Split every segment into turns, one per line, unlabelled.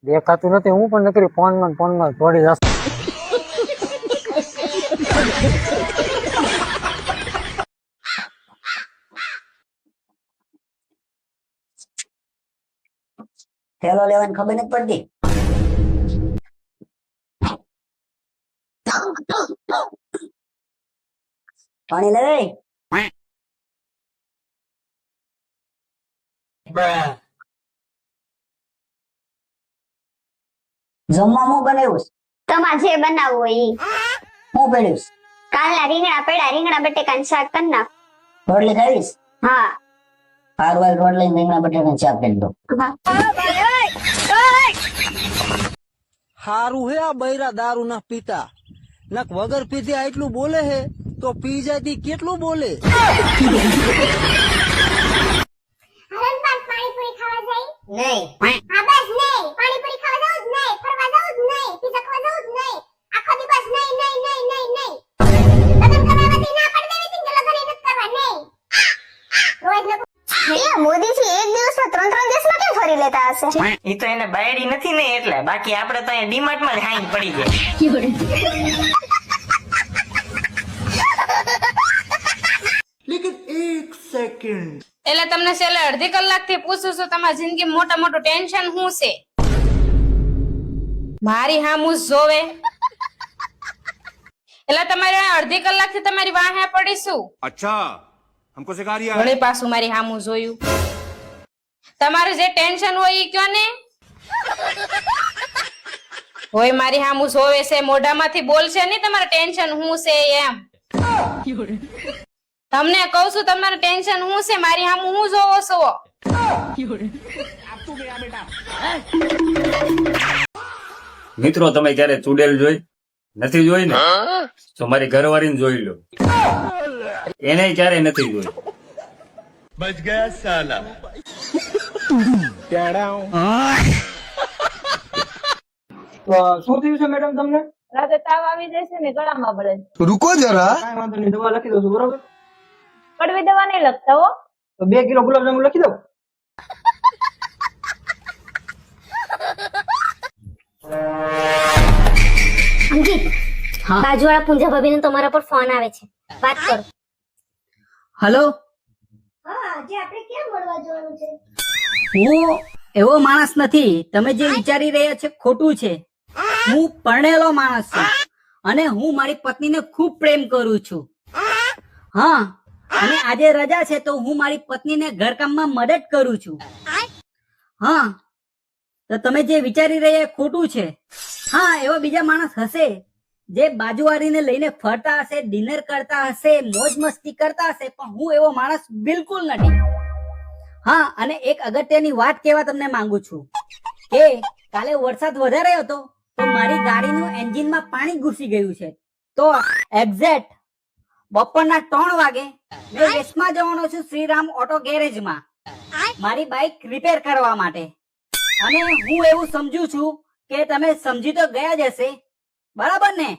દેખાતું નથી, હું પણ નકરી ફોનમાં થોડી જશે.
થેલો લેવાની ખબર નથી પડતી. પાણી લે. જમવામાં બનાવ્યું
તમારે જે બનાવવું હોય ઈ.
હું પડ્યું
કાલના રીંગણા પડ્યા, રીંગણા બટેકાનું શાક કરી નાખ.
રોટલી ખાવીશ?
હા.
હારું હાલ રોટલી રીંગણા બટાકાનું શાક કરી દો.
હારું હે આ બૈરા દારૂ ના પીતા, નક વગર પીધે આટલું બોલે હે તો પી જાય કેટલું બોલે.
પાણીપુરી ખાવા જાય?
નહીં.
હા બસ નહીં. પાણીપુરી ખાવા જવું જ નહીં, ફરવા જવું જ નહીં, પીઝા ખાવા જવું જ નહીં. આખો દિવસ નહીં નહીં નહીં નહીં નહીં. લગન કરાવવાથી ના પાડી દેવી હતી કે લગન ઈ નથી કરવા નહીં. રોજ લોકો મોદીજી એક દિવસમાં 3-3 દેશમાં કેમ ફરી લેતા હશે?
ઈ તો એને બાયડી નથી ને એટલે, બાકી આપણે તો અહીંયા ડીમાર્ટ માં જ હાઈન પડી જાય.
એટલે તમને છેલ્લે અડધી કલાકથી પૂછું છું, તમારી જિંદગી મોટા મોટું ટેન્શન શું છે? મારી હામું જોવે એટલે તમારે અડધી કલાકથી તમારી વાહે પડીશું.
अच्छा हमको सिखा रिया है।
વળી પાછું મારી હામું જોયું. તમારે જે ટેન્શન હોય ઈ કયો ને. હોય મારી હામું જોવે છે, મોઢામાંથી બોલશે નહીં તમારે ટેન્શન શું છે એમ. તમને કહું છું તમારે ટેન્શન શું છે, મારી હામું હું જોવો છો.
મિત્રો તમે ક્યારે ચુડેલ જોઈ નથી? જોઈ ને તો મારી ઘરવાળીને જોઈ લો, એને ક્યારે નથી જોઈ.
बच गया साला।
શું થયું છે મેડમ તમને?
રાતે તાવ આવી જાય છે ને ગળામાં બળે છે.
रुको जरा।
કાંઈ વાંધો નહીં, દવા લખી દઉં છું, બરોબર?
કડવી દવા નહીં લખતા હો.
તો 2 કિલો ગુલાબજાંબુ લખી દઉં.
અંકિત, બાજુવાળા પૂંજા ભાભીને તમારા પર ફોન આવે છે, વાત કરો.
હલો,
હા, જે આપણે કેમ મળવા જવાનું છે?
હું એવો માણસ નથી. તમે જે વિચારી રહ્યા છે ખોટું છે. હું પરણેલો માણસ છું અને હું મારી પત્નીને ખૂબ પ્રેમ કરું છું. હા, અને આજે રજા છે તો હું મારી પત્નીને ઘરકામમાં મદદ કરું છું. હા, તો તમે જે વિચારી રહ્યા એ ખોટું છે. હા, એવા બીજા માણસ હશે જે બાજુવાળીને લઈને ફરતા હશે, ડિનર કરતા હશે, મોજ મસ્તી કરતા હશે, પણ હું એવો માણસ બિલકુલ નથી. હા, અને એક અગત્યની વાત કહેવા તમને માંગુ છું કે કાલે વરસાદ વધારે હતો તો મારી ગાડીનું એન્જિનમાં પાણી ઘૂસી ગયું છે. તો એક્ઝેક્ટ બપોરના 3 વાગે મેં વેસમાં જવાનો છું શ્રીરામ ઓટો ગેરેજમાં મારી બાઇક રિપેર કરવા માટે. અને હું એવું સમજુ છું કે તમે સમજી તો ગયા જ હશે, બરાબર ને?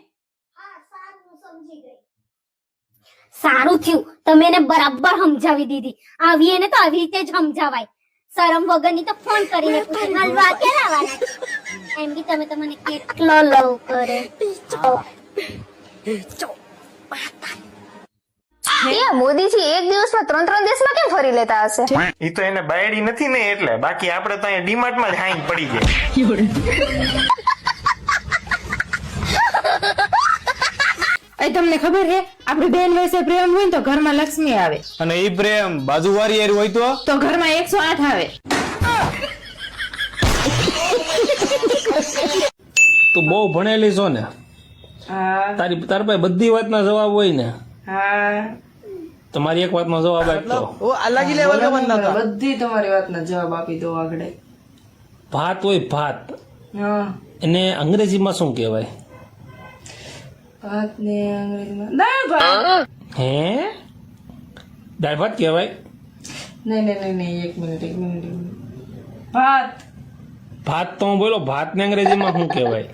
સારું થયું તમે એને બરાબર સમજાવી દીધી. આવી એને તો આવી રીતે જ સમજાવાય. શરમ વગરની તો ફોન કરીને પૂછે હલવા કે લાવવાના છે? એમ કે તમે મને કેટલો લવ કરે. મોદીજી એક દિવસમાં 3-3 દેશમાં કેમ ફરી લેતા હશે?
ઈ તો એને બાયડી નથી ને એટલે, બાકી આપણે તો અહીંયા ડીમાર્ટ માં જ હાઈન પડી જાય.
તમને ખબર છે આપડી બેન વચ્ચે પ્રેમ હોય ને તો ઘરમાં લક્ષ્મી આવે,
અને ઈ પ્રેમ બાજુવાળી હારે હોય
તો ઘરમાં 108 આવે.
તું બહુ ભણેલી છો ને, તાર પાસે બધી વાતના જવાબ હોય ને. તમારી એક વાતનો જવાબ આપતો.
બધી તમારી વાતના જવાબ આપી દો આગળ.
ભાત હોય ભાત, એને અંગ્રેજીમાં શું કહેવાય?
ભાત ને અંગ્રેજીમાં દાળ ભાત.
હે, દાળ ભાત કહેવાય?
નહીં, એક મિનિટ. ભાત.
ભાત તો હું બોલો, ભાત ને અંગ્રેજીમાં શું કહેવાય?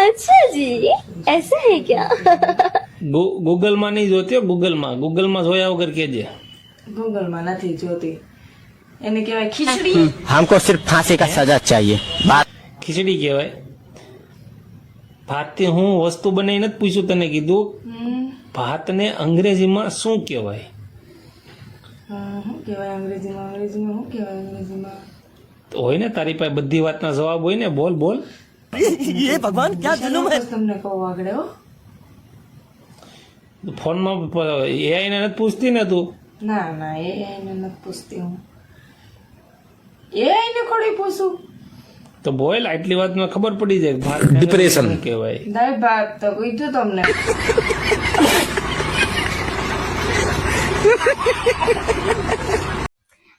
અચ્છા જી, ऐसा है क्या?
ગૂગલમાં નહીં જોતી, ગૂગલમાં જોયા વગર કેજે.
ગૂગલમાં નથી જોતી. એને કહેવાય ખીચડી.
हमको सिर्फ फांसी का सजा चाहिए। बात
ખીચડી કહેવાય. ભાતથી હું વસ્તુ બનાવી નથી પૂછ્યું, તને કીધું ભાતને અંગ્રેજીમાં શું કહેવાય? તો હોય ને તારી પાસે બધી વાતના જવાબ હોય ને, બોલ બોલ.
ये भगवान क्या जुलुम है
ફોનમાં એઆઈ ને નથી પૂછતી ને તું?
ના ના એ એને નથી પૂછતી હું. એ એને ખોડી પૂછું
તો બોલ, આટલી વાતમાં ખબર પડી જાય ભાત ડિપ્રેશન શું કહેવાય.
દાળ ભાત તો કીધું તમને.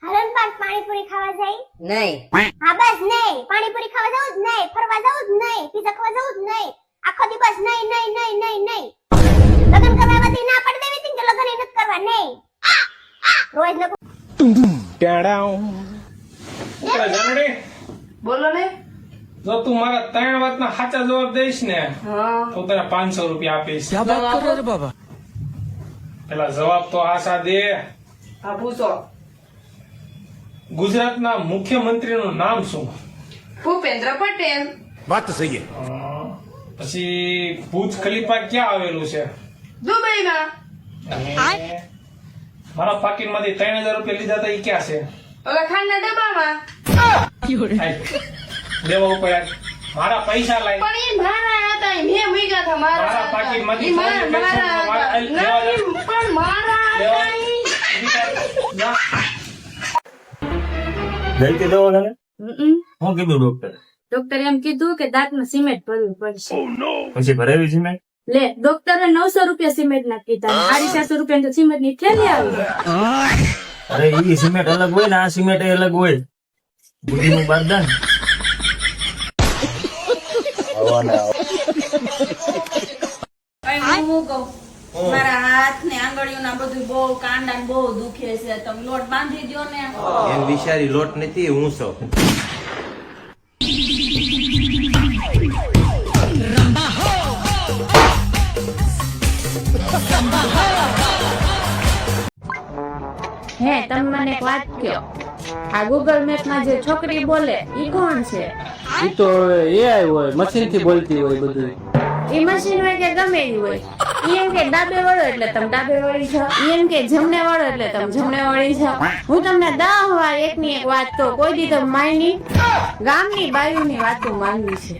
હાલો ને પાછ પાણીપુરી ખાવા જાય.
નહીં.
હા બસ નહીં, પાણીપુરી ખાવા જવું જ નહીં, ફરવા જવું જ નહીં, પીઝા ખાવા જવું જ નહીં, આખો દિવસ નહીં નહીં નહીં નહીં નહીં. લગ્ન કરવાથી ના પાડી દેવી હતી કે લગ્ન નથી કરવા નહીં. રોજ લોકો
બોલો ને.
જો તું મારા 3 વાતના સાચા જવાબ દઈશ ને તો તને 500 રૂપિયા આપીશ.
क्या बात कर रहे हो बाबा
પેલા જવાબ તો આશા દે.
હા પૂછો.
ગુજરાતના મુખ્યમંત્રીનું નામ શું?
ભૂપેન્દ્ર પટેલ.
बात तो सही है.
પછી ભુજ ખલીફા ક્યાં આવેલું છે?
દુબઈમાં.
અને મારા પાકીટમાંથી 3000 રૂપિયા લીધા હતા એ ક્યાં છે?
ઓલા ખાંડના ડબ્બામાં.
આય, દેવા ઉપર યાર. મારા પૈસા લાય.
પણ એ મારા હતા, એ મેં મૂક્યા હતા મારા
મારા
હતા.
પાકીટમાંથી
ઈ મારા
મારા-
હતા. ના, ઈ પણ મારા હતા ઈ.
ના.
ગઈ તે દવાખાને શું કીધું ડોક્ટર?
ડોક્ટરે એમ કીધું કે દાંતમાં સિમેન્ટ ભરવું પડશે.
પછી ભરાવી છે મેં.
લે ડોક્ટરે 900 રૂપિયા સિમેન્ટ ના કીધા, 750 રૂપિયા તો સિમેન્ટ ની થેલી આવી.
અરે ઈ સિમેન્ટ અલગ હોય ને આ સિમેન્ટ અલગ હોય. બુદ્ધિનું બારદાન.
હું કહું મારા હાથ ને આંગળીઓ ના બધું બહુ કાંડા ને બહુ દુખે છે, તમે લોટ બાંધી દો ને.
એમ વિચારી લોટ નથી હું છો.
હે તમે મને એક વાત કહો, આ ગૂગલ મેપ માં જે છોકરી બોલે ઈ કોણ છે?
ઈ તો એઆઈ હોય, મશીન થી બોલતી હોય બધું.
ઈ મશીન હોય કે ગમે ઈ હોય, ઈ એમ કે ડાબે વળો એટલે તમે ડાબે વળી જાઓ, ઈ એમ કે જમણે વળો એટલે તમે જમણે વળી જાઓ. હું તમને 10 વાર એકની એક વાત તો કોઈ દી તમે માયની ગામની બાયુની વાતો માનવી છે.